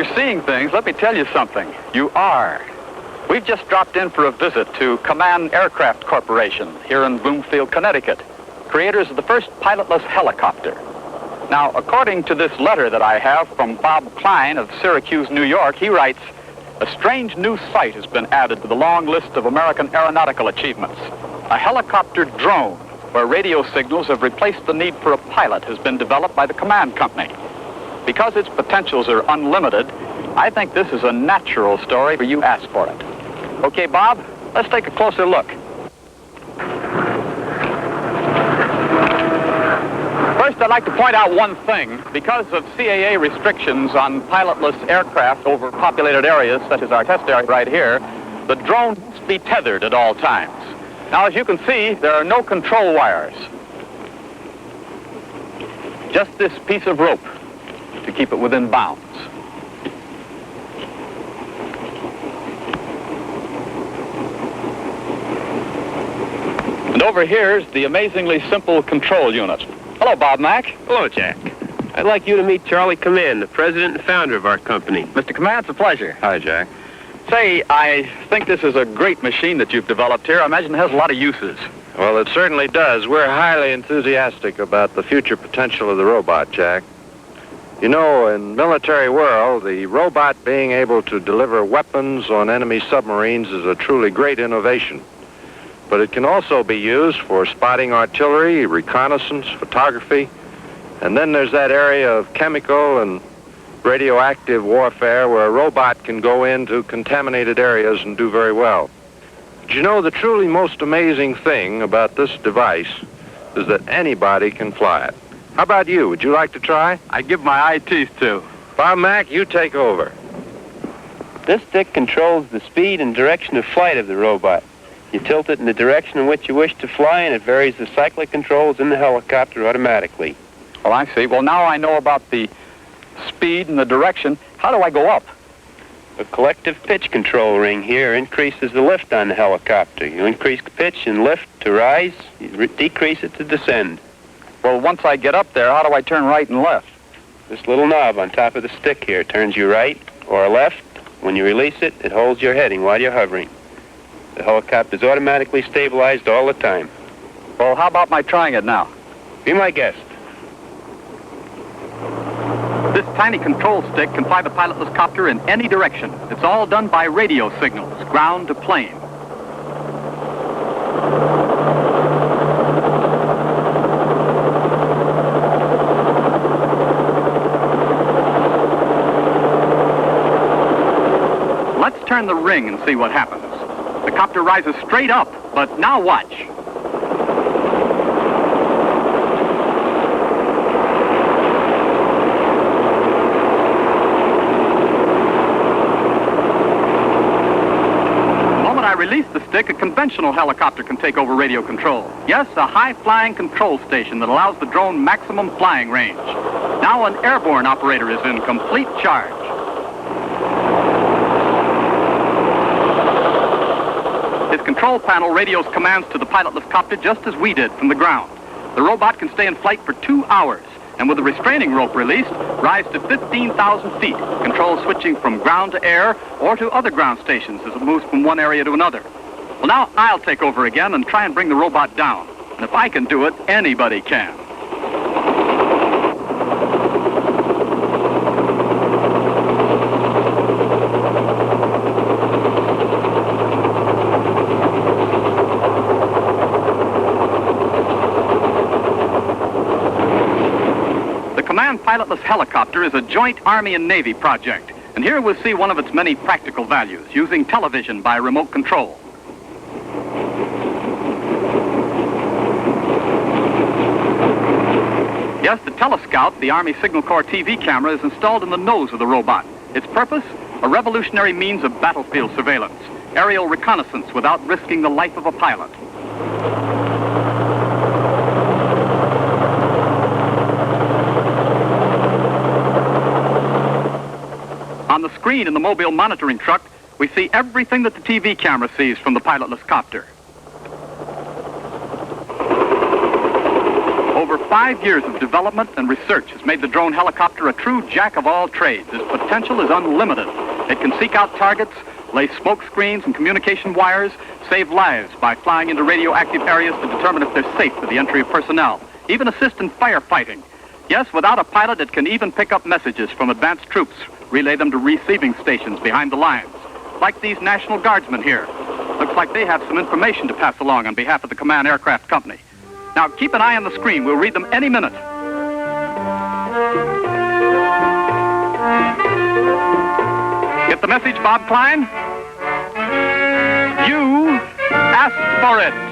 you're seeing things, let me tell you something. You are. We've just dropped in for a visit to Kaman Aircraft Corporation here in Bloomfield, Connecticut, creators of the first pilotless helicopter. Now, according to this letter that I have from Bob Klein of Syracuse, New York, he writes, a strange new sight has been added to the long list of American aeronautical achievements. A helicopter drone, where radio signals have replaced the need for a pilot, has been developed by the Kaman Company. Because its potentials are unlimited, I think this is a natural story for you to ask for it. Okay, Bob, let's take a closer look. First, I'd like to point out one thing. Because of CAA restrictions on pilotless aircraft over populated areas, such as our test area right here, the drone must be tethered at all times. Now, as you can see, there are no control wires. Just this piece of rope to keep it within bounds. And over here is the amazingly simple control unit. Hello, Bob Mack. Hello, Jack. I'd like you to meet Charlie Kaman, the president and founder of our company. Mr. Kaman, it's a pleasure. Hi, Jack. Say, I think this is a great machine that you've developed here. I imagine it has a lot of uses. Well, it certainly does. We're highly enthusiastic about the future potential of the robot, Jack. You know, in military world, the robot being able to deliver weapons on enemy submarines is a truly great innovation. But it can also be used for spotting artillery, reconnaissance, photography, and then there's that area of chemical and radioactive warfare where a robot can go into contaminated areas and do very well. But you know, the truly most amazing thing about this device is that anybody can fly it. How about you? Would you like to try? I give my eye teeth to. Bob Mack, you take over. This stick controls the speed and direction of flight of the robot. You tilt it in the direction in which you wish to fly, and it varies the cyclic controls in the helicopter automatically. Oh, I see. Well, now I know about the speed and the direction. How do I go up? The collective pitch control ring here increases the lift on the helicopter. You increase the pitch and lift to rise, you decrease it to descend. Well, once I get up there, how do I turn right and left? This little knob on top of the stick here turns you right or left. When you release it, it holds your heading while you're hovering. The helicopter is automatically stabilized all the time. Well, how about my trying it now? Be my guest. This tiny control stick can fly the pilotless copter in any direction. It's all done by radio signals, ground to plane. Let's turn the ring and see what happens. The copter rises straight up, but now watch. The moment I release the stick, a conventional helicopter can take over radio control. Yes, a high-flying control station that allows the drone maximum flying range. Now an airborne operator is in complete charge. His control panel radios commands to the pilotless copter just as we did from the ground. The robot can stay in flight for 2 hours, and with the restraining rope released, rise to 15,000 feet, control switching from ground to air or to other ground stations as it moves from one area to another. Well, now I'll take over again and try and bring the robot down. And if I can do it, anybody can. Pilotless helicopter is a joint Army and Navy project, and here we'll see one of its many practical values, using television by remote control. Yes, the Telescout, the Army Signal Corps TV camera, is installed in the nose of the robot. Its purpose? A revolutionary means of battlefield surveillance, aerial reconnaissance without risking the life of a pilot. On the screen in the mobile monitoring truck, we see everything that the TV camera sees from the pilotless copter. Over 5 years of development and research has made the drone helicopter a true jack of all trades. Its potential is unlimited. It can seek out targets, lay smoke screens and communication wires, save lives by flying into radioactive areas to determine if they're safe for the entry of personnel, even assist in firefighting. Yes, without a pilot, it can even pick up messages from advanced troops, relay them to receiving stations behind the lines, like these National Guardsmen here. Looks like they have some information to pass along on behalf of the Kaman Aircraft Company. Now, keep an eye on the screen. We'll read them any minute. Get the message, Bob Klein? You asked for it.